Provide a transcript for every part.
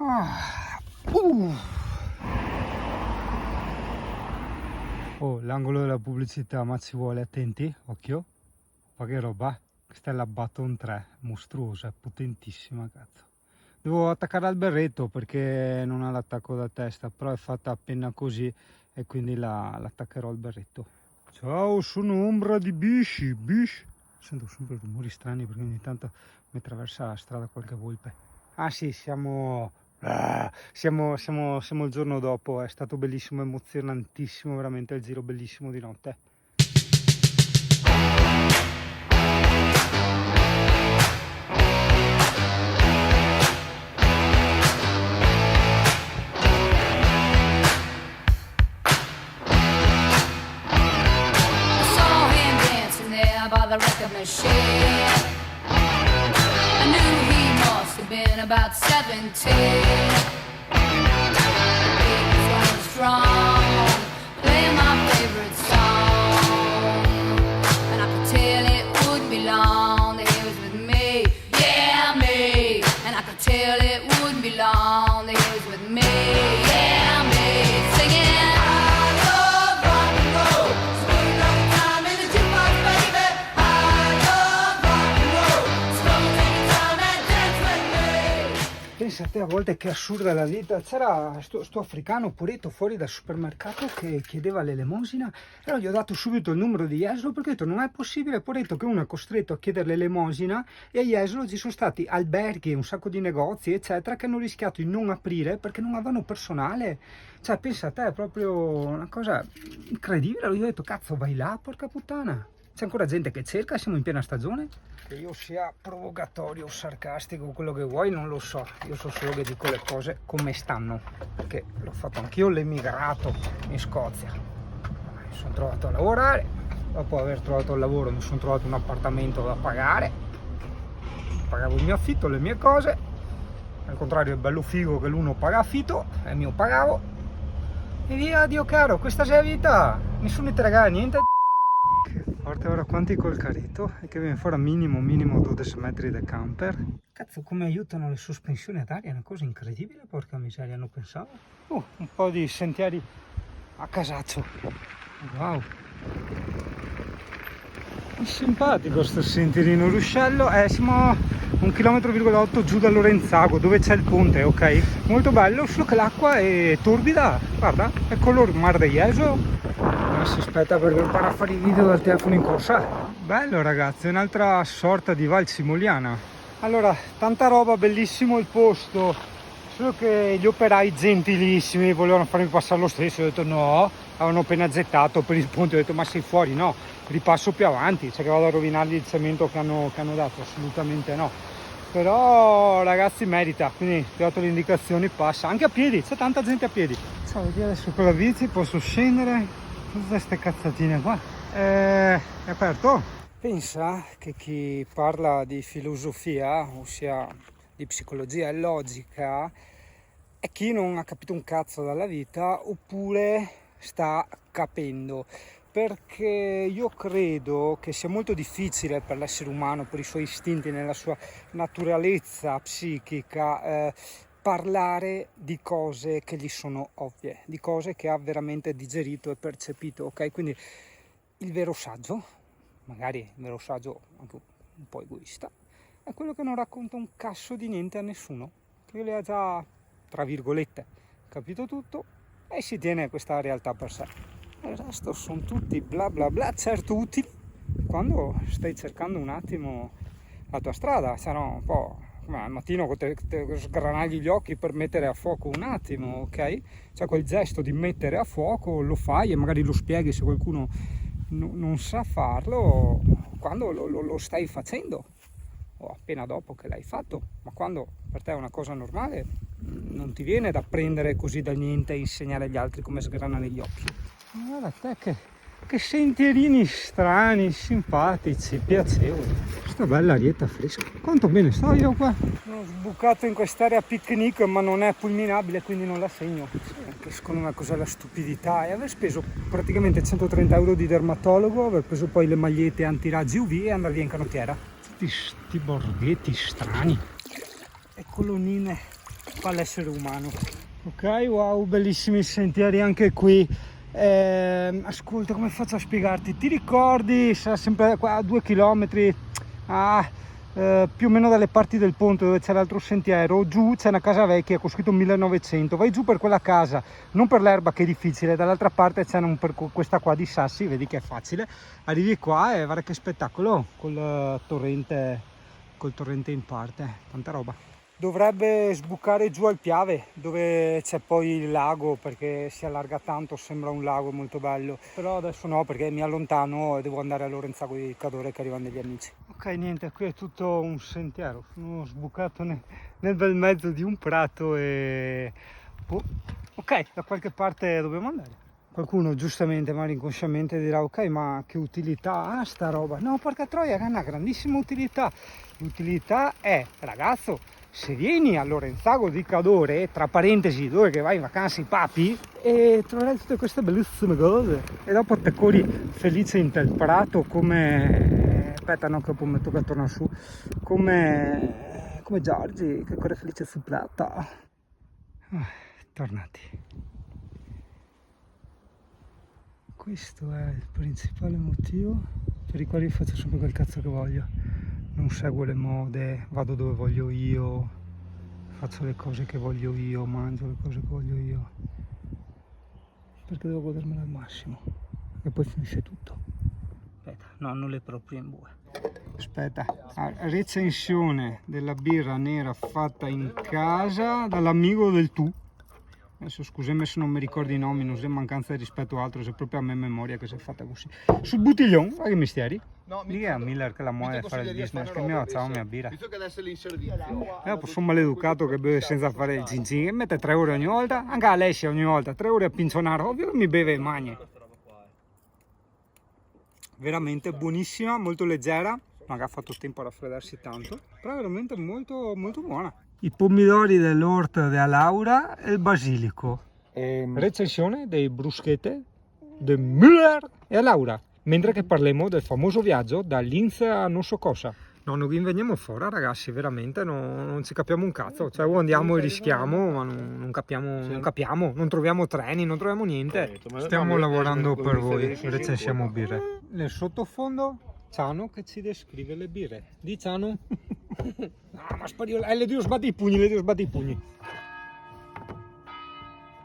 Ah, Oh, l'angolo della pubblicità, ma ci vuole, attenti, occhio. Ma che roba? Questa è la Baton 3, mostruosa, potentissima, cazzo. Devo attaccare al berretto perché non ha l'attacco da testa, però è fatta appena così e quindi l'attaccherò al berretto. Ciao, sono Ombra di Bisci, Bisci. Sento sempre rumori strani perché ogni tanto mi attraversa la strada qualche volpe. Ah sì, siamo il giorno dopo, è stato bellissimo, emozionantissimo, veramente il giro bellissimo di notte. By the record machine, I knew he must have been about 17. He was going strong, playing my favorite song, and I could tell it wouldn't be long that he was with me, yeah me. And I could tell it wouldn't be long that he was with me, yeah me. Singing. Pensate a volte che assurda la vita. C'era sto africano poretto fuori dal supermercato che chiedeva l'elemosina e allora gli ho dato subito il numero di Jesolo perché ho detto non è possibile, poretto, che uno è costretto a chiedere l'elemosina e a Jesolo ci sono stati alberghi, un sacco di negozi eccetera che hanno rischiato di non aprire perché non avevano personale. Cioè pensate, è proprio una cosa incredibile. Gli ho detto cazzo, vai là, porca puttana. C'è ancora gente che cerca, siamo in piena stagione. Che io sia provocatorio o sarcastico, quello che vuoi, non lo so. Io so solo che dico le cose come stanno, perché l'ho fatto anch'io l'emigrato in Scozia. Mi sono trovato a lavorare, dopo aver trovato il lavoro mi sono trovato un appartamento da pagare, pagavo il mio affitto, le mie cose. Al contrario è bello figo che l'uno paga affitto e il mio pagavo. E via, Dio caro, questa è la vita, nessuno ti regala niente. Guarda ora quanti col carretto e che viene fuori a minimo 12 metri da camper. Cazzo, come aiutano le sospensioni ad aria, è una cosa incredibile, porca miseria, non pensavo. Un po' di sentieri a casaccio. Wow. È simpatico sto sentierino ruscello, siamo a 1,8 km giù da Lorenzago dove c'è il ponte, ok? Molto bello, solo che l'acqua è torbida, guarda, è color Mar de Jesolo. Si aspetta perché impara a fare i video dal telefono in corsa. Bello ragazzi, è un'altra sorta di Val Simoliana. Allora, tanta roba, bellissimo il posto, solo che gli operai gentilissimi volevano farmi passare lo stesso. Ho detto no, avevano appena gettato per il ponte, ho detto ma sei fuori? No, ripasso più avanti, cioè che vado a rovinargli il cemento che hanno dato, assolutamente no. Però ragazzi merita, quindi ti ho dato le indicazioni, passa, anche a piedi, c'è tanta gente a piedi. Ciao, vedi adesso con la bici posso scendere. Tutte queste cazzatine qua è aperto. Pensa che chi parla di filosofia, ossia di psicologia e logica, è chi non ha capito un cazzo dalla vita oppure sta capendo, perché io credo che sia molto difficile per l'essere umano, per i suoi istinti, nella sua naturalezza psichica, parlare di cose che gli sono ovvie, di cose che ha veramente digerito e percepito, ok? Quindi il vero saggio, magari il vero saggio anche un po' egoista, è quello che non racconta un cazzo di niente a nessuno, che le ha già, tra virgolette, capito tutto e si tiene questa realtà per sé. Il resto sono tutti bla bla bla, certo utili quando stai cercando un attimo la tua strada, se no un po' come al mattino te sgranagli gli occhi per mettere a fuoco un attimo, ok? Cioè quel gesto di mettere a fuoco lo fai e magari lo spieghi se qualcuno non sa farlo quando lo stai facendo o appena dopo che l'hai fatto, ma quando per te è una cosa normale non ti viene da prendere così da niente e insegnare agli altri come sgranare gli occhi. Guarda te che sentierini strani, simpatici, piacevoli. Questa bella arietta fresca. Quanto bene sto io qua. Sono sbucato in quest'area picnic, ma non è fulminabile, quindi non la segno. Che secondo me cos'è la stupidità? E aver speso praticamente 130 euro di dermatologo, aver preso poi le magliette antiraggi UV e andare via in canottiera. Tutti sti borghetti strani. E colonnine fa l'essere umano. Ok, wow, bellissimi sentieri anche qui. Ascolta, come faccio a spiegarti? Ti ricordi, sarà sempre qua a 2 chilometri, più o meno dalle parti del ponte dove c'è l'altro sentiero, giù c'è una casa vecchia costruita nel 1900, vai giù per quella casa, non per l'erba che è difficile, dall'altra parte c'è questa qua di sassi, vedi che è facile, arrivi qua e guarda che spettacolo col torrente in parte, tanta roba. Dovrebbe sbucare giù al Piave dove c'è poi il lago, perché si allarga tanto, sembra un lago molto bello, però adesso no perché mi allontano e devo andare a Lorenzago di Cadore che arrivano degli amici. Ok, niente, qui è tutto un sentiero, sono sbucato nel bel mezzo di un prato e ok, da qualche parte dobbiamo andare. Qualcuno giustamente, magari inconsciamente, dirà ok, ma che utilità ha sta roba? No, porca troia, ha una grandissima utilità. L'utilità è, ragazzo, se vieni a Lorenzago di Cadore, tra parentesi, dove che vai in vacanza i papi, e troverai tutte queste bellissime cose. E dopo te corri felice in tel prato come... aspetta, no, che dopo mi tocca tornare su. Come Giorgi, che corre felice su plata. Tornati. Questo è il principale motivo per il quale faccio sempre quel cazzo che voglio. Non seguo le mode, vado dove voglio io, faccio le cose che voglio io, mangio le cose che voglio io. Perché devo godermelo al massimo. E poi finisce tutto. Aspetta, no, non le proprie in bue. Aspetta, recensione della birra nera fatta in casa dall'amico del tu. Adesso scusami se non mi ricordo i nomi, non c'è mancanza di rispetto altro, se proprio a me memoria che si è fatta così. Sul bottiglione, guarda che misteri. No, lì è a Miller che la muove a fare il business, che mi facciamo mia birra. Visto che adesso l'inservizio. Sono maleducato che beve senza fare il cin cin, che mette 3 ore ogni volta, anche Alessia ogni volta, 3 ore a pincionare, ovvio mi beve e magna. Veramente buonissima, molto leggera, magari ha fatto tempo a raffreddarsi tanto, però veramente molto, molto buona. I pomidori dell'orto della Laura e il basilico. Recensione dei bruschette di Müller e a Laura. Mentre che parliamo del famoso viaggio da Linz a non so cosa. No, noi veniamo fuori ragazzi, veramente non ci capiamo un cazzo. Cioè andiamo e rischiamo, ma non capiamo, non troviamo treni, non troviamo niente. Stiamo lavorando per voi, recensiamo birre. Nel sottofondo Ciano che ci descrive le birre. Di Ciano? Ma spario, le devo sbattere i pugni,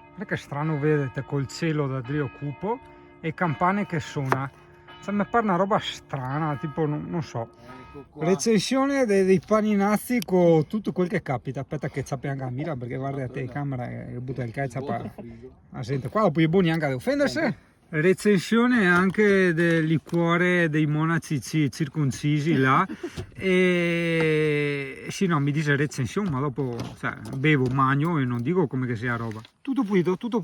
Guarda che strano vedete col cielo da Drio cupo e campane che suona. Cioè mi pare una roba strana, tipo non so. Recensione dei paninazzi con tutto quel che capita. Aspetta che c'è anche a mira perché guarda a te camera e butta il ketchup. Senti, qua dopo i buoni anche ad offendersi. Recensione anche del liquore dei monaci circoncisi là e sì, no, mi dice recensione ma dopo cioè, bevo, magno e non dico come che sia roba. Tutto pulito, tutto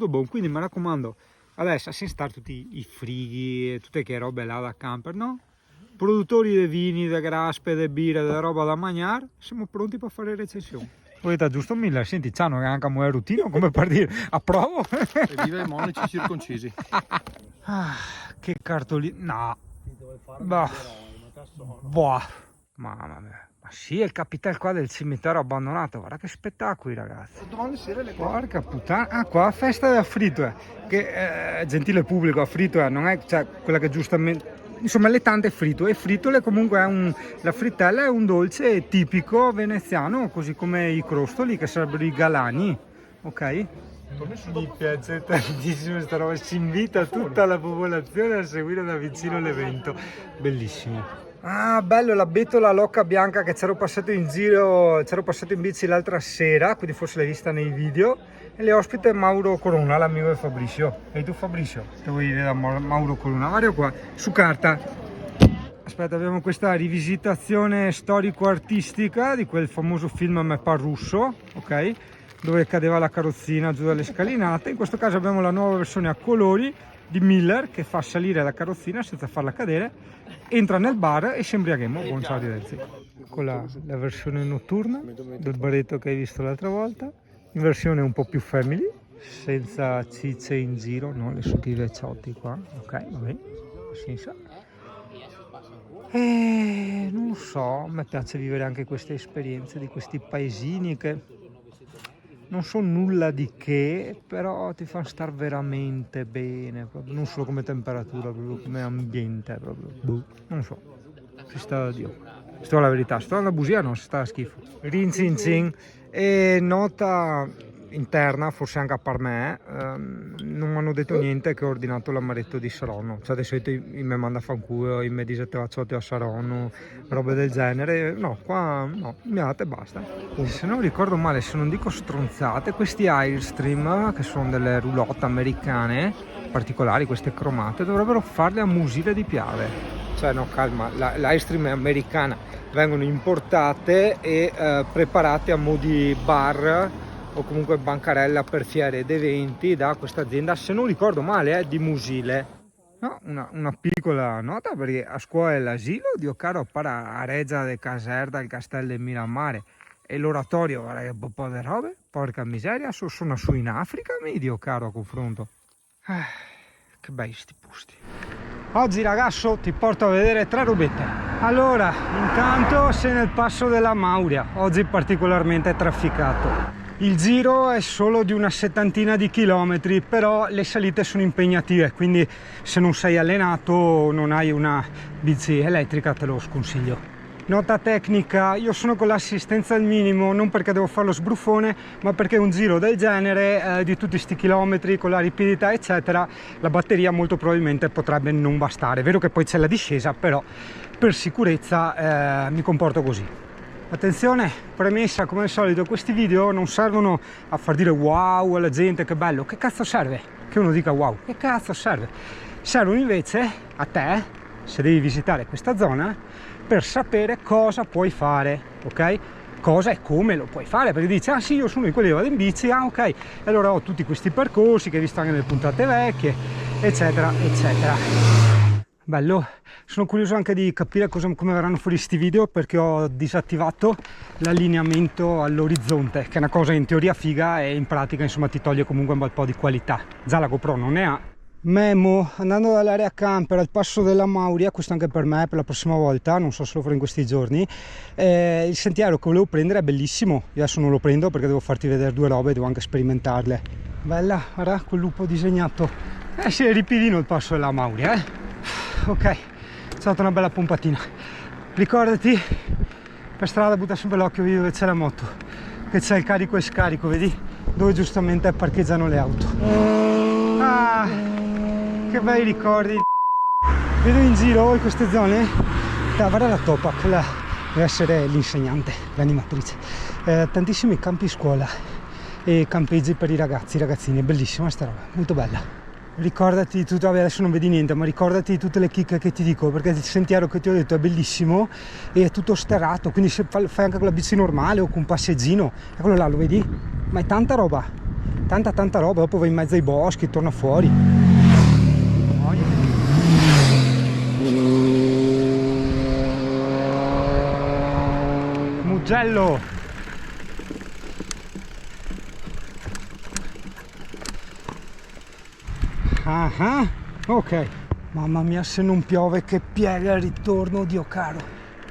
buono, quindi mi raccomando adesso senza stare tutti i frighi e tutte che robe là da camper, no? Produttori dei vini, delle graspe, delle birre, della roba da mangiare, siamo pronti per fare recensioni. Poi giusto Miller, senti, c'hanno anche un routine come per dire, approvo? E vive i monaci circoncisi. Che cartolina, no, boh, mamma mia. Ma sì, è il capitale qua del cimitero abbandonato, guarda che spettacoli ragazzi. Domani sera le Porca puttana, qua festa da Frito, che gentile pubblico a Frito, non è cioè, quella che giustamente... Insomma le tante frito e fritole comunque la frittella è un dolce tipico veneziano, così come i crostoli che sarebbero i galani, ok? Mi piace tantissimo questa roba, si invita tutta la popolazione a seguire da vicino l'evento, bellissimo. Ah, bello la betola locca bianca che c'ero passato in giro, c'ero passato in bici l'altra sera, quindi forse l'hai vista nei video. E le ospite Mauro Corona, l'amico di Fabrizio. E tu Fabrizio? Te vuoi vedere da Mauro Corona? Guarda qua, su carta. Aspetta, abbiamo questa rivisitazione storico-artistica di quel famoso film Me par russo, ok? Dove cadeva la carrozzina giù dalle scalinate. In questo caso abbiamo la nuova versione a colori di Miller che fa salire la carrozzina senza farla cadere, entra nel bar e ci imbriaghiamo. Buon ciao ragazzi. Con la versione notturna del baretto che hai visto l'altra volta. In versione un po' più family, senza cicce in giro, no? Le succhive ciotti qua, ok, va bene, senza. E non lo so, a me piace vivere anche queste esperienze di questi paesini che non sono nulla di che, però ti fanno star veramente bene, proprio, non solo come temperatura, proprio come ambiente, proprio. Boh, non so, si sta da Dio. Sto la verità, sto alla bugia, no, si sta a schifo. Rin zin zin. E nota interna, forse anche per me, non mi hanno detto niente che ho ordinato l'amaretto di Saronno. Cioè, di solito mi manda a fanculo, mi dice te a Saronno, robe del genere. No, qua no, mi date e basta. Se non ricordo male, se non dico stronzate, questi Airstream, che sono delle roulotte americane particolari, queste cromate, dovrebbero farle a Musile di Piave. Cioè no, calma, l'Airstream è americana, vengono importate e preparate a mo' di bar o comunque bancarella per fiere ed eventi da questa azienda, se non ricordo male, di Musile. No, una piccola nota, perché a scuola l'asilo, Dio caro, para a Reggia de Caserta, il castello di Miramare e l'oratorio, guarda che po' di robe, porca miseria, sono su in Africa, mi Dio caro, a confronto. Che bei sti posti. Oggi ragazzo ti porto a vedere 3 robette. Allora, intanto sei nel passo della Mauria, oggi particolarmente trafficato. Il giro è solo di una settantina di chilometri, però le salite sono impegnative, quindi se non sei allenato, non hai una bici elettrica, te lo sconsiglio. Nota tecnica, io sono con l'assistenza al minimo, non perché devo fare lo sbruffone, ma perché un giro del genere, di tutti sti chilometri, con la ripidità eccetera, la batteria molto probabilmente potrebbe non bastare. È vero che poi c'è la discesa, però per sicurezza mi comporto così. Attenzione, premessa, come al solito, questi video non servono a far dire wow alla gente, che bello, che cazzo serve? Che uno dica wow, che cazzo serve? Servono invece a te, se devi visitare questa zona, per sapere cosa puoi fare, ok? Cosa e come lo puoi fare, perché dici, ah sì, io sono di quelli che vado in bici, ah ok, e allora ho tutti questi percorsi che hai visto anche nelle puntate vecchie, eccetera, eccetera. Bello, sono curioso anche di capire come verranno fuori questi video, perché ho disattivato l'allineamento all'orizzonte, che è una cosa in teoria figa e in pratica insomma ti toglie comunque un bel po' di qualità. Già la GoPro non ne ha. Memo, andando dall'area camper al passo della Mauria, questo anche per me, per la prossima volta, non so se lo farò in questi giorni, il sentiero che volevo prendere è bellissimo, io adesso non lo prendo perché devo farti vedere 2 robe, devo anche sperimentarle. Bella, guarda quel lupo disegnato, sì, è ripidino il passo della Mauria, ok, c'è stata una bella pompatina. Ricordati, per strada butta sempre l'occhio, vedi dove c'è la moto, che c'è il carico e scarico, vedi? Dove giustamente parcheggiano le auto. Ah, che bei ricordi. Vedo in giro in queste zone, guarda la Topac, deve essere l'insegnante, l'animatrice. Tantissimi campi scuola e campeggi per i ragazzi, ragazzini, è bellissima sta roba, molto bella. Ricordati di tutto, vabbè adesso non vedi niente, ma ricordati di tutte le chicche che ti dico, perché il sentiero che ti ho detto è bellissimo e è tutto sterrato, quindi se fai anche con la bici normale o con un passeggino, eccolo là, lo vedi? Ma è tanta roba, tanta roba, dopo vai in mezzo ai boschi, torna fuori. Mugello! Ah, ok. Mamma mia, se non piove che piega il ritorno, Dio caro.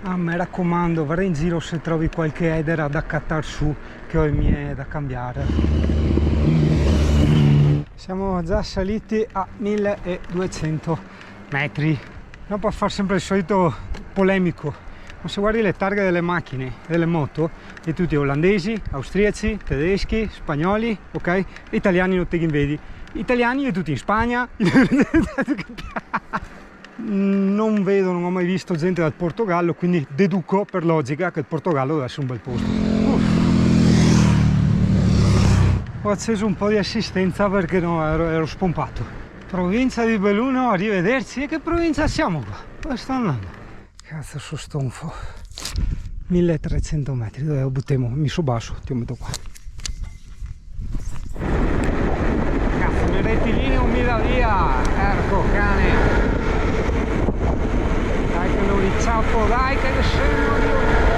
Ah, mi raccomando, vai in giro se trovi qualche edera da cattar su, che ho i miei da cambiare. Siamo già saliti a 1200 metri. Non può fare sempre il solito polemico, ma se guardi le targhe delle macchine e delle moto, di tutti olandesi, austriaci, tedeschi, spagnoli, ok? Italiani non te li vedi. Italiani e tutti in Spagna. Non vedo, non ho mai visto gente dal Portogallo, quindi deduco per logica che il Portogallo deve essere un bel posto. Ho acceso un po' di assistenza perché no, ero spompato. Provincia di Belluno, arrivederci. E che provincia siamo qua? Dove sto andando? Cazzo, sono stonfo. 1300 metri, dove buttiamo? Mi so basso, ti metto qua. Cazzo, il rettilineo mi dà via, erco cane. Dai che lo ricciappo, dai che ne sono io.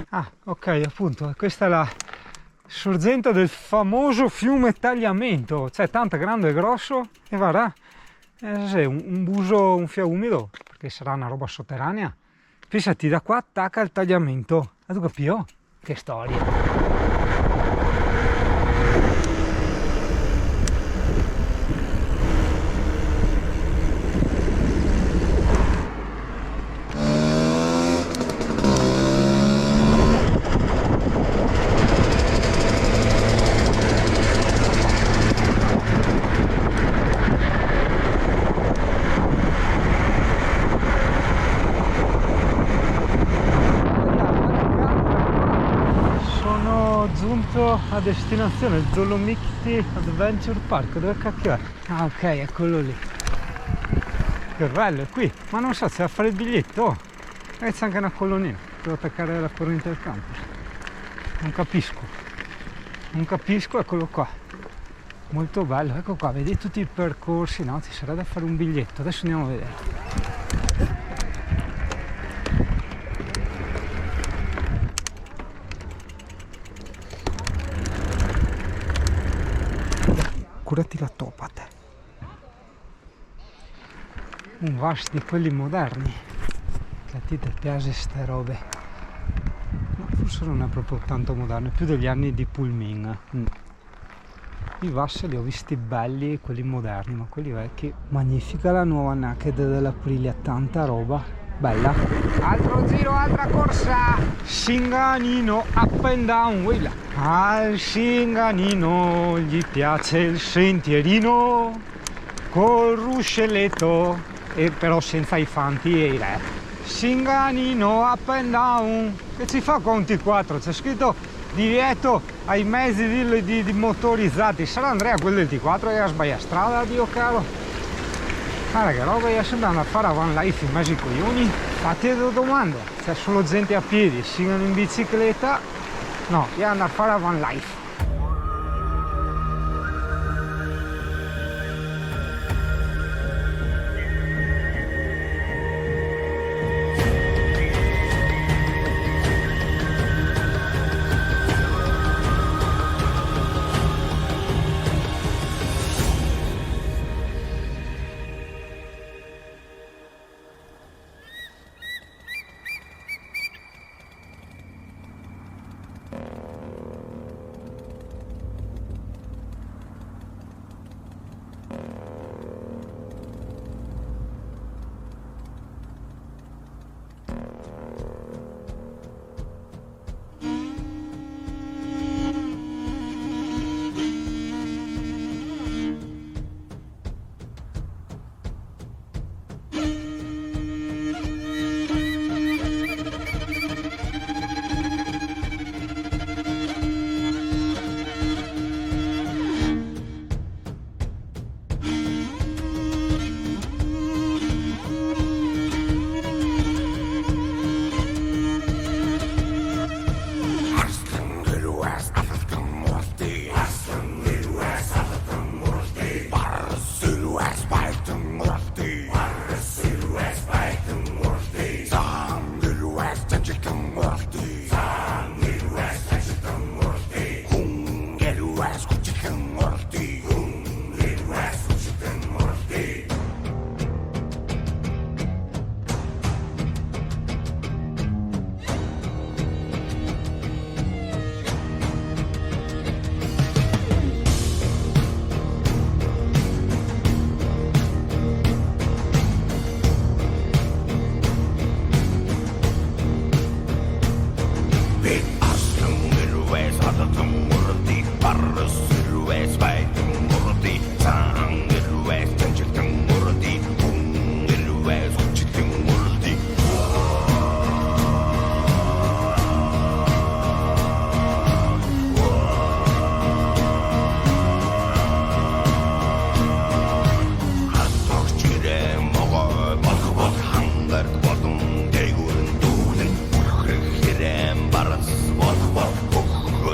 Ah, ok, appunto, questa è la sorgente del famoso fiume Tagliamento, cioè tanto grande e grosso, e guarda, un buso, un fiume umido, perché sarà una roba sotterranea. Pensati, da qua attacca il Tagliamento, e tu capito? Che storia! A destinazione, il Dolomiti Adventure Park, dove cacchio è? Ah ok, è quello lì. Che bello, è qui, ma non so se a fare il biglietto, e c'è anche una colonnina, devo attaccare la corrente del campus. Non capisco, eccolo qua, molto bello, ecco qua, vedi tutti i percorsi, no? Ci sarà da fare un biglietto, adesso andiamo a vedere. Curati la topa te. Un vas di quelli moderni, che a te ti piace ste robe. No, forse non è proprio tanto moderno, è più degli anni di Pullman. I vas li ho visti belli, quelli moderni, ma quelli vecchi. Magnifica la nuova Naked dell'Aprilia, tanta roba. Bella. Altro giro, altra corsa. Singanino, up and down, quella. Al Singanino gli piace il sentierino col ruscelletto, e però senza i fanti e i re. Singanino, up and down. Che ci fa conti 4? C'è scritto divieto ai mezzi di motorizzati. Sarà Andrea quello del T4 che ha sbagliato strada, Dio caro. Guarda che roba, io sto andando a fare a Van Life in mezzo ai coglioni. Fate delle domande, c'è solo gente a piedi, singano in bicicletta. No, io ando a fare a Van Life.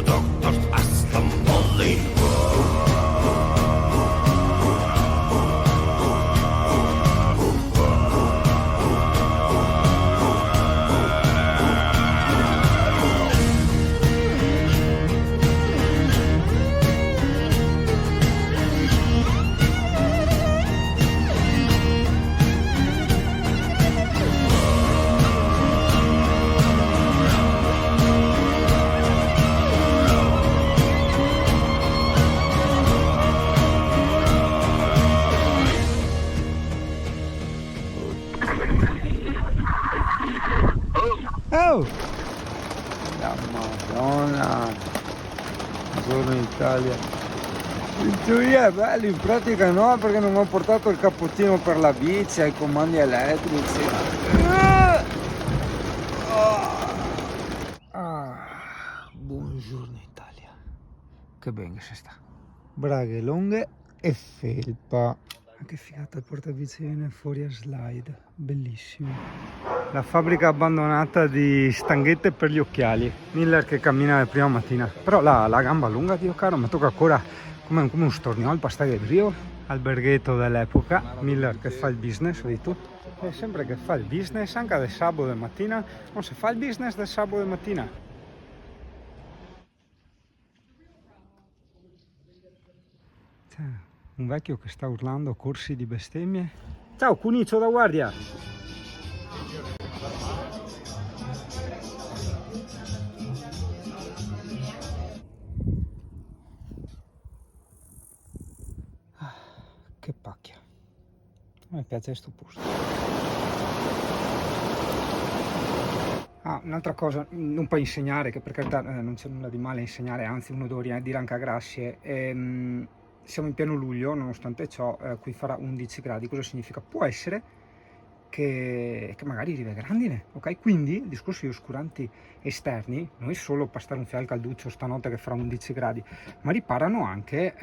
Doktors aslan bolli Italia. In teoria è bello, in pratica no, perché non ho portato il cappottino per la bici, ai comandi elettrici. Buongiorno Italia. Che bene che si sta. Braghe lunghe e felpa. Che figata il portabici viene fuori a slide. Bellissimo. La fabbrica abbandonata di stanghette per gli occhiali. Miller che cammina la prima mattina. Però la gamba lunga, Dio caro, mi tocca ancora come un storniolo, pasta di brio. Alberghetto dell'epoca. Miller che fa il business, vedi tu? È sempre che fa il business, anche del sabato di mattina. Non si fa il business del sabato di mattina. Un vecchio che sta urlando corsi di bestemmie. Ciao Cuniccio da guardia! Che pacchia. A me piace sto posto. Un'altra cosa, non puoi insegnare, che per carità non c'è nulla di male a insegnare, anzi uno dovrebbe dire anche grazie. Siamo in pieno luglio, nonostante ciò qui farà 11 gradi. Cosa significa? Può essere che magari arriva grandine, ok? Quindi il discorso di oscuranti esterni non è solo passare un fiale calduccio stanotte che farà 11 gradi, ma riparano anche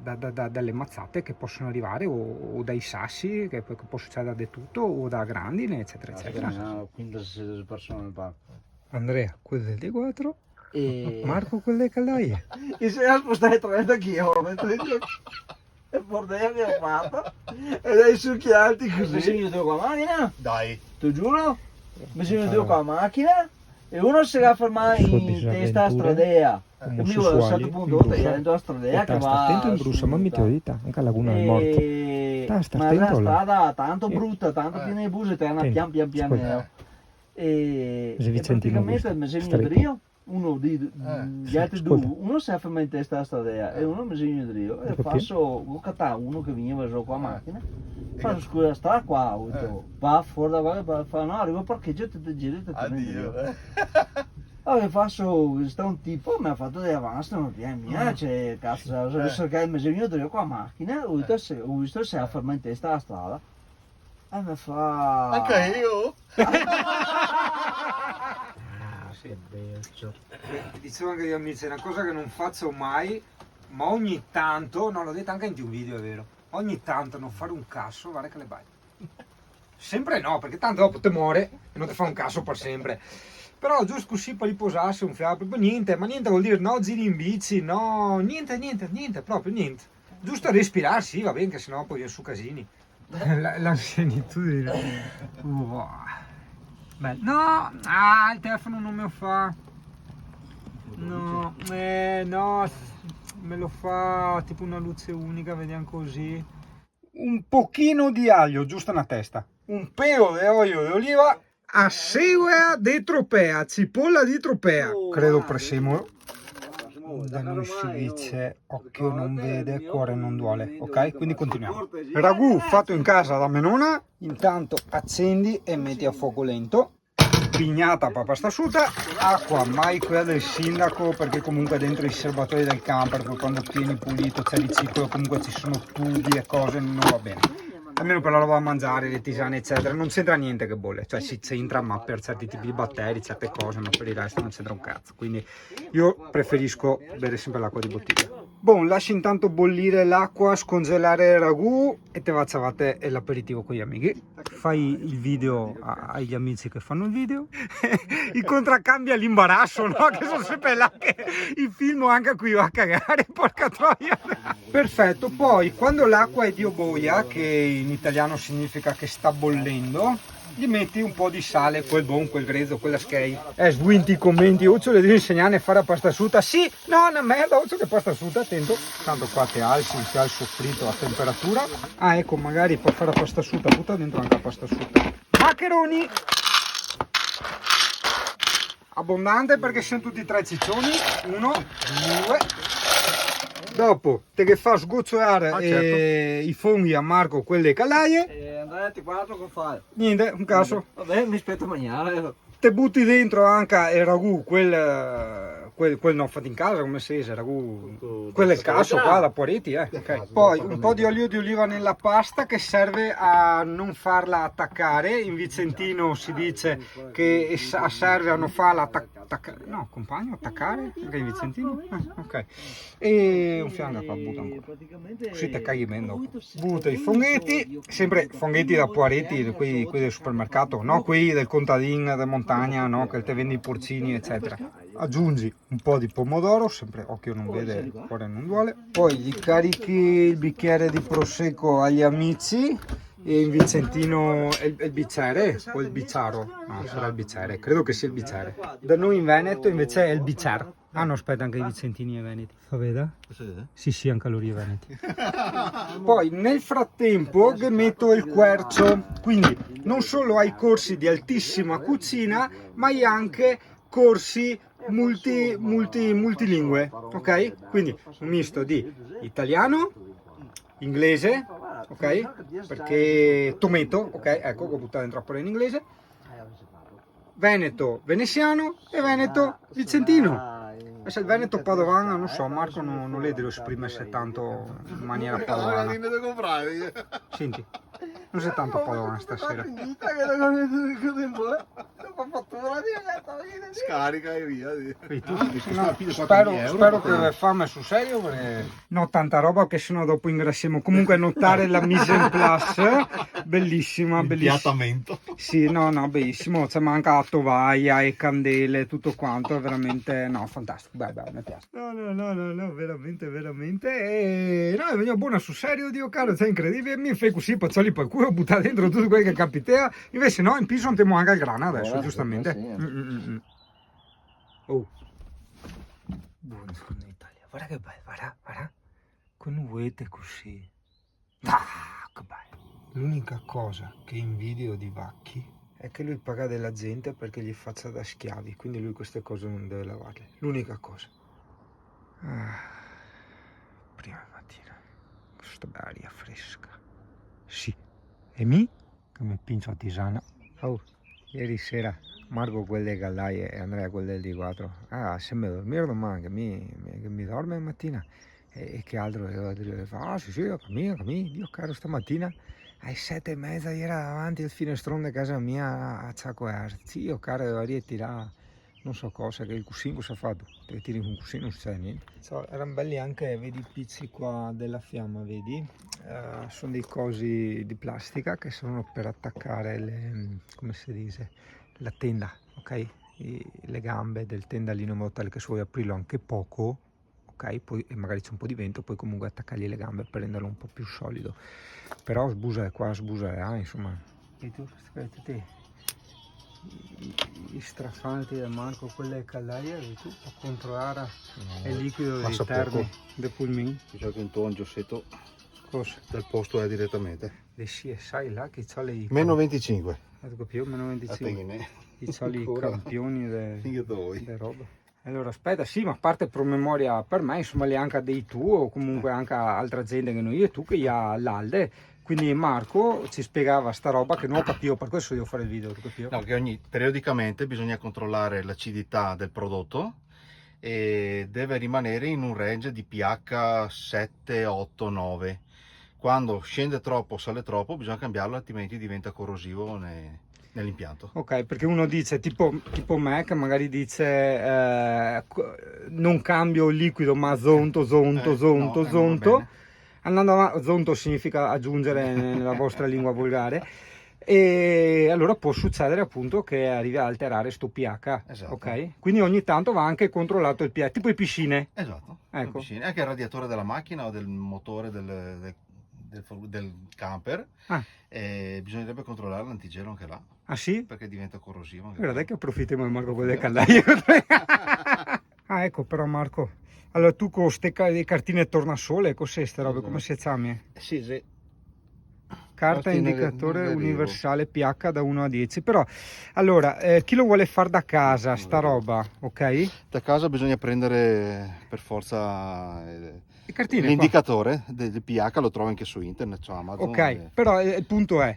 dalle mazzate che possono arrivare o dai sassi che può succedere di tutto o da grandine eccetera eccetera. 15 persone nel parco. Andrea, quello del D4 E Marco, quello delle caldaie. e se la spostai 30 km e portare che ho fatto e dai succhiati così. Mi segno io con la macchina? Dai. Ti giuro? Mi segno io con la macchina e uno si va a fermare in testa a stradea. E mi vuole 7.8 e dentro la stradea che va. Attento in Brussa, ma mi ti dita, anche a Laguna del Morto. Sta Ma è una attento là. strada tanto brutta, tanto piena di bus e te Attento. pian piano. Ascolta. E Vicentino praticamente Augusto, mi segno stretto. io, uno gli altri due, ascolta. uno si ferma in testa alla stradea e uno mi segno io e Perché? faccio uno che veniva su con la macchina, faccio scusa sta qua, ho detto, va fuori da qua, fa no, arrivo al parcheggio e ti giri e ti torni Addio. io. Allora faccio, sta un tipo, mi ha fatto degli avanzi, non mia, cioè, cazzo, adesso che mi segno io con la macchina, ho visto se la ferma in testa alla strada. E mi fa... Anche io? Dicevo anche gli amici, è una cosa che non faccio mai, ma ogni tanto, no, l'ho detto anche in un video, è vero, ogni tanto non fare un cazzo, guarda che le vai. Sempre no, perché tanto dopo te muore e non ti fa un cazzo per sempre. Però giusto così per riposarsi un fiato, proprio niente, ma niente vuol dire no giri in bici, no, niente, proprio niente. Giusto respirare, sì, va bene, che sennò poi viene su casini. L'ansianitudine. Beh, no, il telefono non me lo fa. No, no, me lo fa tipo una luce unica, vediamo così. Un pochino di aglio, giusto una testa. Un pelo di olio di oliva. A seguea di tropea, cipolla di tropea. Credo presimolo. Da noi si dice occhio non vede, cuore non duole, ok? Quindi continuiamo. Ragù fatto in casa da Menona, intanto accendi e metti a fuoco lento. Pignata per pasta asciutta, acqua mai quella del sindaco perché comunque dentro i serbatoi del camper, quando tieni pulito c'è riciclo, comunque ci sono tubi e cose, non va bene. Almeno per la roba da mangiare, le tisane eccetera, non c'entra niente che bolle, cioè si c'entra ma per certi tipi di batteri, certe cose, ma per il resto non c'entra un cazzo, quindi io preferisco bere sempre l'acqua di bottiglia. Boh, lasci intanto bollire l'acqua, scongelare il ragù e te facciate l'aperitivo con gli amici. Fai il video agli amici che fanno il video, il contraccambio all'imbarazzo, no? Che sono sempre là che il film anche qui va a cagare, porca troia. Perfetto, poi quando l'acqua è dioboia, che in italiano significa che sta bollendo, gli metti un po' di sale, quel buon, quel grezzo, quella schei. Sguinti i commenti, Occio le devi insegnare a fare la pasta asciutta. Sì, no, una merda, Occio che pasta asciutta, attento. Tanto qua ti alzi il soffritto a temperatura. Ah, ecco, magari per fare la pasta asciutta, butta dentro anche la pasta asciutta. Maccheroni! Abbondante perché sono tutti 3 ciccioni. 1, 2... Dopo, te che fa sgocciolare certo. i funghi a Marco quelle calaie. E andare ti guardo che fai? Niente, un caso. Vabbè, mi aspetto a mangiare. Te butti dentro anche il ragù, quel quel non fatto in casa, come si dice, ragù. Quello è il caso qua da Poretti, ok. Poi un po' di olio di oliva nella pasta che serve a non farla attaccare. In vicentino si dice che serve a non farla attaccare. No, compagno, attaccare? Anche in vicentino? Ok. E un fianco qua, butta ancora. Così te caghi meno. Butta i funghetti, sempre funghetti da Poretti, quelli del supermercato, no quelli del contadino, da montagna, no, che te vendi i porcini, eccetera. Aggiungi un po' di pomodoro, sempre occhio non vede, il cuore non duole. Poi gli carichi il bicchiere di prosecco agli amici. E in vicentino è il bicchiere o il bicciaro? No, sarà il bicchiere, credo che sia il bicchiere. Da noi in Veneto invece è il bicciaro. Ah no, aspetta, anche i vicentini e veneti. Fa vedere? Sì, sì, anche loro i veneti. Poi nel frattempo che metto il quercio, quindi non solo hai corsi di altissima cucina, ma hai anche corsi multilingue, ok? Quindi un misto di italiano, inglese, ok? Perché tomato, ok? Ecco, che ho buttato dentro pure in inglese. Veneto, veneziano e Veneto vicentino. Se il Veneto padovano, non so, Marco non le devo esprimersi tanto in maniera padovana. Senti, non sei tanto padovana stasera. Scarica e via. Vedi tu? No, spero che fame sul serio perché no tanta roba che sennò dopo ingrassiamo. Comunque notare la mise en place, bellissima, bellissima. Sì, no, bellissimo, c'è manca la tovaglia e candele, tutto quanto, è veramente, no, fantastico, beh, mi piace. No, veramente, e no, è venuta buona sul serio, Dio caro, è incredibile, mi fai così, paccioli per culo, buttare dentro tutto quello che capitea, invece no, in più non temo anche il grana adesso, giustamente. Oh, buongiorno Italia, guarda che bello, guarda, con nuvette così, che bello. L'unica cosa che invidio di Vacchi è che lui paga della gente perché gli faccia da schiavi, quindi lui queste cose non deve lavarle, l'unica cosa. Prima mattina, questa bella aria fresca, sì, e che mi pincio a tisana. Oh, ieri sera Marco quel dei Gallai e Andrea quel del D4, se mi dormire domani che mi dorme mattina e che altro fa, sì, cammina, Dio caro stamattina alle 7:30 era davanti al finestrone di casa mia a ciacoare, io caro devo ritirare non so cosa, che il cuscino cosa ha fatto, te tiri un cuscino non succede niente. Erano belli anche, vedi i pizzi qua della fiamma, vedi? Sono dei cosi di plastica che sono per attaccare le, come si dice, la tenda, ok? Le gambe del tendalino in modo tale che se vuoi aprirlo anche poco, ok? Poi e magari c'è un po' di vento, puoi comunque attaccargli le gambe per renderlo un po' più solido. Però sbusa qua, sbusa là, insomma. E tu, tutti i strafanti del Marco, quelle caldaie, tu a controllare il liquido dei terni del pulmino. Diciamo che intorno Giossetto Cosa? dal posto è direttamente. Sì, sai là che c'ha le... Meno 25. Meno 25. C'ha i Ancora. campioni Figlio tuoi. delle robe. Allora aspetta, sì, ma a parte promemoria per me, insomma, le anche dei tu o comunque anche altra gente che noi e tu che ha l'Alde. Quindi Marco ci spiegava sta roba che non capivo, per questo devo fare il video, tu capivo? No, che periodicamente bisogna controllare l'acidità del prodotto e deve rimanere in un range di pH 7, 8, 9. Quando scende troppo, sale troppo, bisogna cambiarlo, altrimenti diventa corrosivo nell'impianto. Ok, perché uno dice, tipo me, che magari dice non cambio il liquido ma zonto. Andando avanti, zonto significa aggiungere nella vostra lingua volgare. E allora può succedere appunto che arrivi a alterare sto pH, Esatto. ok? Quindi ogni tanto va anche controllato il pH, tipo le piscine. Esatto. Ecco. Anche il radiatore della macchina o del motore del camper, bisognerebbe controllare l'antigelo anche là, Ah sì? perché diventa corrosivo. Anche Guarda quello. che approfittiamo di Marco con le caldaie. Ah ecco però Marco, allora tu con queste cartine tornasole, cos'è ste robe, come si chiama? Sì. Carta Cartine indicatore di rilievo. universale pH da 1 a 10, però allora chi lo vuole fare da casa sta roba, ok? Da casa bisogna prendere per forza Le cartine qua. l'indicatore del pH, lo trovo anche su internet, su Amazon. Ok, però il punto è,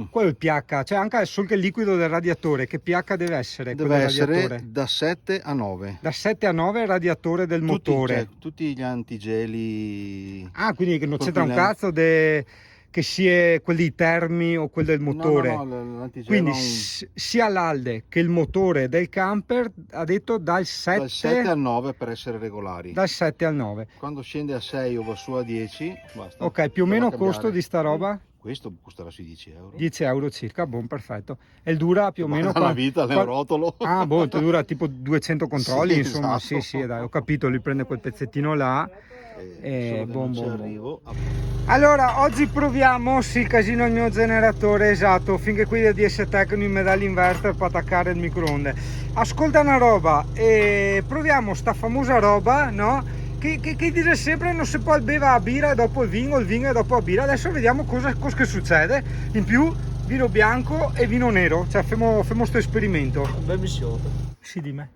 Qual è il pH? Cioè anche solo che il liquido del radiatore, che pH deve essere? Deve quello del essere radiatore? da 7 a 9. Da 7 a 9 il radiatore del motore. Cioè, tutti gli antigeli. Ah, quindi che non c'entra un propilene. cazzo che sia quelli termi o quelli del motore. No, l'antigelo Quindi ha un- sia l'Alde che il motore del camper ha detto dal 7, dal 7 al 9 per essere regolari. dal 7 al 9. Quando scende a 6 o va su a 10, basta. Ok, più o Bisogna meno cambiare. costo di sta roba? Questo costerà sui 10 euro. 10 euro circa, buon, perfetto. E dura più o meno... una vita qua- rotolo. Ah, boh, ti dura tipo 200 controlli, Sì, insomma, esatto. sì, dai, ho capito, lui prende quel pezzettino là. Solo E che boh, non ci boh. arrivo. Allora, oggi proviamo, sì, casino il mio generatore, esatto, finché qui da DS Tecnico mi dà l'inverter per attaccare il microonde. Ascolta una roba, e proviamo sta famosa roba, no? Che dice sempre non si può bere la birra dopo il vino e dopo la birra. Adesso vediamo cosa che succede. In più, vino bianco e vino nero, cioè facciamo questo esperimento. Bel missione. Sì, di me.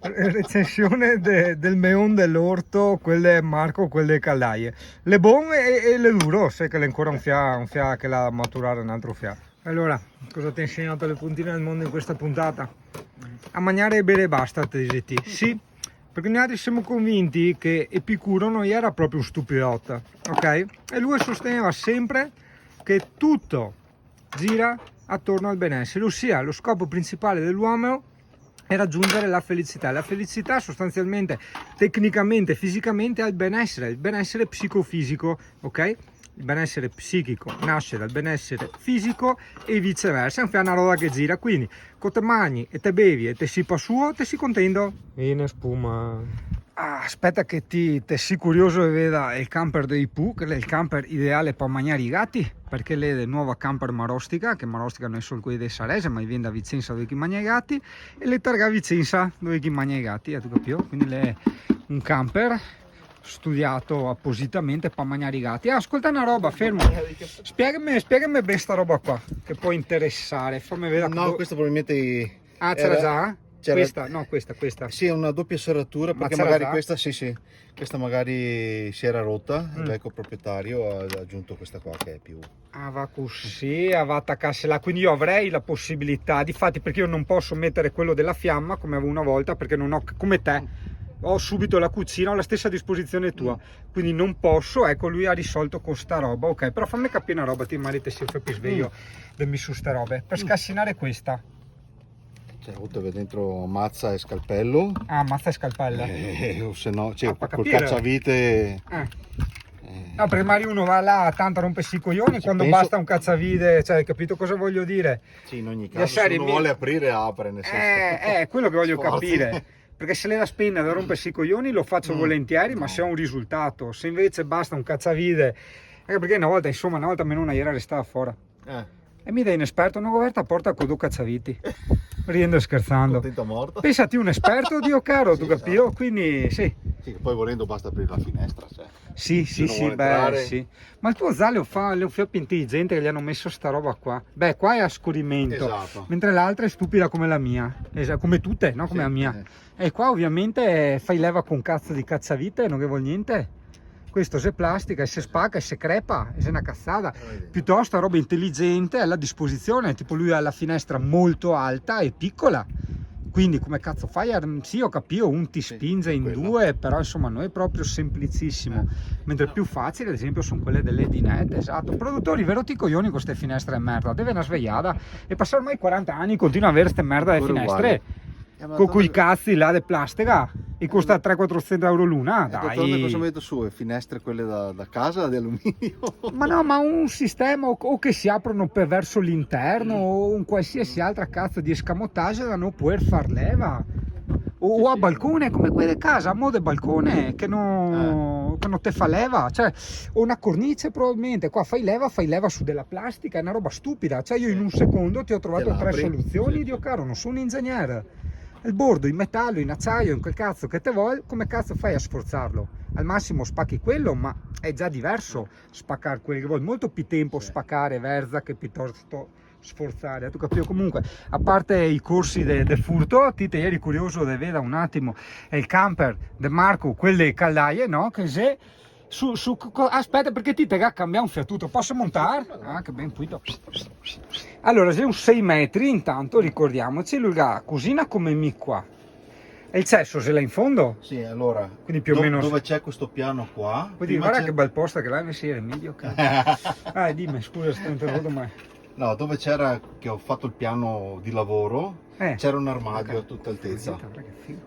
Recensione del meon dell'orto, quelle Marco, quelle Callaie. Le buone e le duro, sai che è ancora un fia che la maturare un altro fia. Allora, cosa ti ho insegnato le puntine del mondo in questa puntata? A mangiare e bere e basta, te dici. Sì, perché noi altri siamo convinti che Epicuro non era proprio un stupidotto, ok? E lui sosteneva sempre che tutto gira attorno al benessere, ossia lo scopo principale dell'uomo è raggiungere la felicità. La felicità sostanzialmente, tecnicamente, fisicamente è il benessere psicofisico, ok? Il benessere psichico nasce dal benessere fisico e viceversa, è una roba che gira, quindi con te mangi e te bevi e te si pa suo, te si contento. Bene, spuma. Ah, aspetta che te si curioso e veda il camper dei Pooh, che è il camper ideale per mangiare i gatti, perché lei è nuova camper Marostica, che Marostica non è solo quelli del Sarese, ma viene da Vicenza dove chi mangia i gatti, e le targa Vicenza dove chi mangia i gatti, tu capito? Quindi lei è un camper studiato appositamente per mangiare i gatti. Ah, ascolta una roba, fermo. Spiegami bene sta roba qua, che può interessare. Fammi vedere. No, questo probabilmente. Ah, c'era già? c'era- Questa? No, questa. Sì, è una doppia serratura Ma perché c'era magari già? questa, sì, questa magari si era rotta, il Mm. vecchio proprietario ha aggiunto questa qua che è più. Ah, va così, va attaccarsi là, quindi io avrei la possibilità, difatti perché io non posso mettere quello della fiamma come avevo una volta, perché non ho, come te, ho subito la cucina, ho la stessa disposizione tua, quindi non posso, ecco lui ha risolto con sta roba, ok, però fammi capire una roba, ti marite si fa più sveglio, dammi su ste robe, per scassinare questa, C'è rotta dentro mazza e scalpello, ah, mazza e scalpella, o se no, cioè, Ah, fa col capire. cacciavite. No, perché magari uno va là, tanto rompersi i coglioni, quando penso- basta un cacciavite, cioè, hai capito cosa voglio dire? Sì, in ogni La caso, se serie uno mi- vuole aprire, apre, nel senso. Quello che voglio Sforzi. capire. Perché se le da spinna da rompersi i coglioni lo faccio volentieri, ma se ho un risultato. Se invece basta un cacciavite, anche perché una volta meno una ieri restava fuori. E mi dai un esperto, una coperta porta con due cacciaviti. Ridendo e scherzando. Contenta morta. Pensati un esperto, Dio caro, tu Sì, capito? esatto. Quindi sì. Sì, che poi volendo basta aprire la finestra. Cioè. Sì, Se non sì, vuole beh, entrare. sì. Ma il tuo Zale le fa intelligente che gli hanno messo sta roba qua. Beh, qua è a scorrimento. Esatto. Mentre l'altra è stupida come la mia. Come tutte, no? Come Sì, la mia. E qua ovviamente fai leva con cazzo di cazzavite, non che vuol niente. Questo se è plastica, e se spacca, e se crepa, e se è una cazzata. Piuttosto roba intelligente alla disposizione, tipo lui ha la finestra molto alta e piccola. Quindi come cazzo fai? Sì, ho capito, un ti Sì, spinge in quello. due, però insomma noi è proprio semplicissimo. Mentre più facile, ad esempio, sono quelle delle dinette, esatto. Produttori, vero ti coglioni con queste finestre di merda, deve una svegliata. E passare ormai 40 anni continua a avere queste merda di Ancora finestre. Ma Con quei tanto- cazzi là di plastica. E costa 300-400 euro l'una, d'altronde cosa dai. metto su? Finestre quelle da casa di alluminio? Ma no, ma un sistema o che si aprono verso l'interno o un qualsiasi altra cazzo di escamotage da non poter far leva. O a balcone come quelle di casa, a mo' di balcone che non te fa leva, cioè, o una cornice probabilmente, qua fai leva su della plastica, è una roba stupida, cioè io in un secondo ti ho trovato Te 3 l'apri. soluzioni, Sì, Dio sì. caro, non sono un ingegnere. Il bordo in metallo, in acciaio, in quel cazzo che te vuoi, come cazzo fai a sforzarlo? Al massimo spacchi quello, ma è già diverso spaccare quello che vuoi, molto più tempo Sì. spaccare verza che piuttosto sforzare, tu capito? Comunque, a parte i corsi del furto, ti eri curioso di vedere un attimo il camper di Marco, quelle callaie, no? Che se Aspetta, perché ti tega a cambiare un fiatuto, posso montare? Ah, che ben pulito. Allora, c'è un 6 metri, intanto ricordiamoci, lui ha cucina come mi qua. E il cesso se l'ha in fondo? Sì, allora, Quindi più o meno... dove c'è questo piano qua, Puoi dire, guarda che bel posto che l'hai messo in medio. Dimmi, scusa, sto interrotto, ma... no, dove c'era, che ho fatto il piano di lavoro, c'era un armadio a tutta altezza,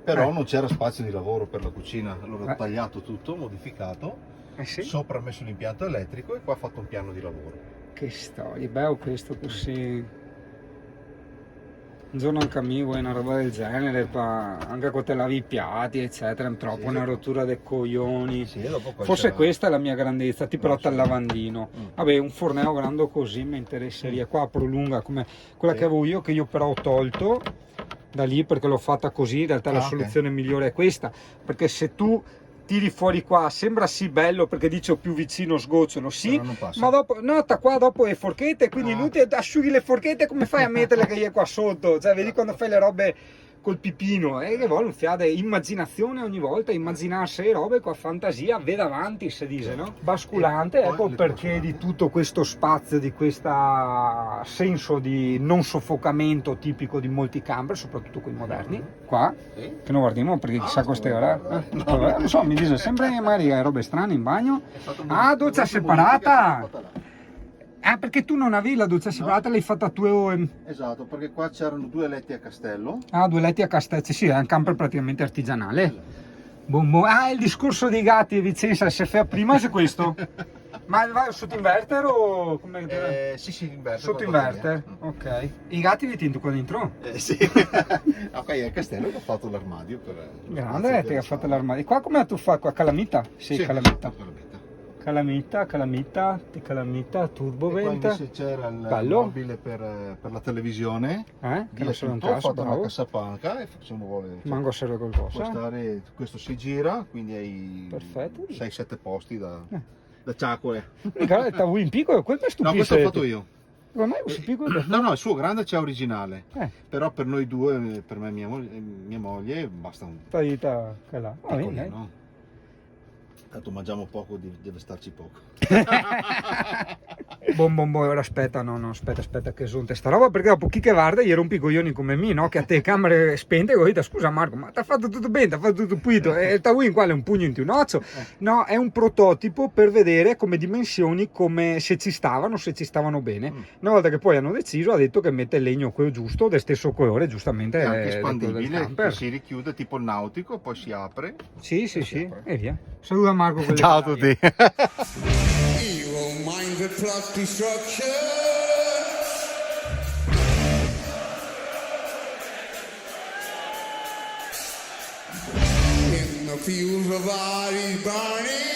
però non c'era spazio di lavoro per la cucina, allora ho tagliato tutto, modificato, sì? sopra ho messo l'impianto elettrico e qua ho fatto un piano di lavoro. Che storia, bello questo così. Un giorno anche a me vuoi una roba del genere, anche con te lavi i piatti, eccetera, è troppo una rottura dei coglioni. Sì, dopo Forse questa è la mia grandezza, ti porta al lavandino. Mm. Vabbè, un forneo grande così mi interesseria. Qua prolunga come quella che avevo io, che io però ho tolto da lì perché l'ho fatta così. In realtà la soluzione migliore è questa, perché se tu tiri fuori qua sembra sì bello perché dice più vicino sgocciano, sì, ma dopo nota qua dopo le forchette, quindi inutile asciughi le forchette, come fai a metterle che è qua sotto, cioè vedi quando fai le robe col pipino, e che vuole un fiade immaginazione ogni volta, immaginarsi le robe con fantasia, veda avanti si dice, no? Basculante, ecco perché di tutto questo spazio, di questo senso di non soffocamento tipico di molti camper, soprattutto quelli moderni, qua, che non guardiamo perché chissà queste ore, non so, mi dice sempre magari robe strane in bagno, doccia separata! Ah, perché tu non avevi la doccia separata, l'hai fatta tu? Esatto, perché qua c'erano 2 letti a castello. Ah, 2 letti a castello, sì, è un camper praticamente artigianale. Ah, il discorso dei gatti, Vicenza, se fa prima è questo? Ma va sotto inverter o come? Sì, inverter. Sotto inverter, ok. I gatti li tinto qua dentro? Sì. Ok, al castello ho fatto l'armadio per... Grande, ti ha fatto l'armadio. Qua come tu fai qua? Calamita? Sì, calamita. Calamita, turboventa. Poi c'era il mobile per la televisione, che non sono ho fatto una cassapanca e facciamo vuole. Mango serve qualcosa. Questo si gira, quindi hai 6-7 posti da ciacole. Mica t'avevo in piccolo, quel mi stupisce. No, questo l'ho fatto io. Ma è un piccolo? No, il suo grande c'è originale. Però per noi due, per me e mia moglie, basta un piccolino. Tanto mangiamo poco, deve starci poco. Ora aspetta, aspetta che giunte sta roba, perché dopo chi che guarda gli rompi i coglioni come me, no? Che a te camere spente e dici, scusa Marco, ma ti ha fatto tutto bene, ti ha fatto tutto pulito, e ta in quale un pugno in un occhio. No, è un prototipo per vedere come dimensioni, come se ci stavano bene. Una volta che poi hanno deciso, ha detto che mette il legno quello giusto, del stesso colore, giustamente. È anche espandibile, che si richiude tipo il nautico, poi si apre. Sì, e via. Saluta Marco. Ciao a tutti. Evil minded plus destruction. In the fields of bodies burning.